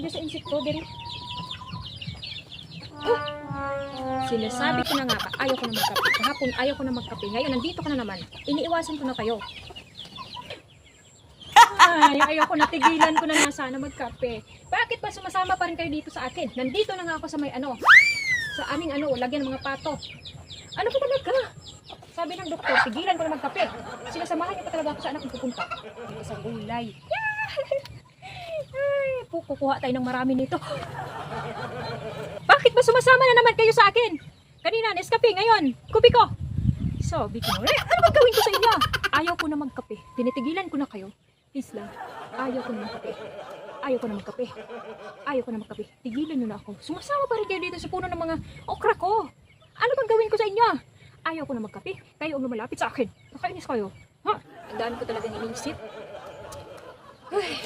dyan sa insekto, diri. Sinasabi ko na nga ba, ayaw ko na magkape. Kahapon ayaw ko na magkape. Ngayon, nandito ka na naman. Iniiwasan ko na kayo. Ay, ayaw ko na, tigilan ko na nga sana magkape. Bakit ba sumasama pa rin kayo dito sa akin? Nandito na nga ako sa may sa aming lagyan ng mga pato. Ano ba talaga? Sabi ng doktor, tigilan ko na magkape. Sinasamahan niyo pa talaga ako sa anak kong pupunta. Dito sa gulay. Ay, kukuha tayo ng marami nito. Bakit ba sumasama na naman kayo sa akin? Kanina, Nescafe, ngayon, kupi ko. Sabi ko, ano ba gawin ko sa inyo? Ayaw ko na magkape. Tinitigilan ko na kayo. Please lang, ayaw ko na magkape. Ayaw ko na magkape. Ayaw ko na magkape. Tigilan nyo na ako. Sumasama pa rin kayo dito sa puno ng mga okra ko. Ano bang gawin ko sa inyo? Ayaw ko na magkape. Kayo ang lumalapit sa akin. Nakainis kayo. Ha? Ang dami ko talagang inisip. Ay.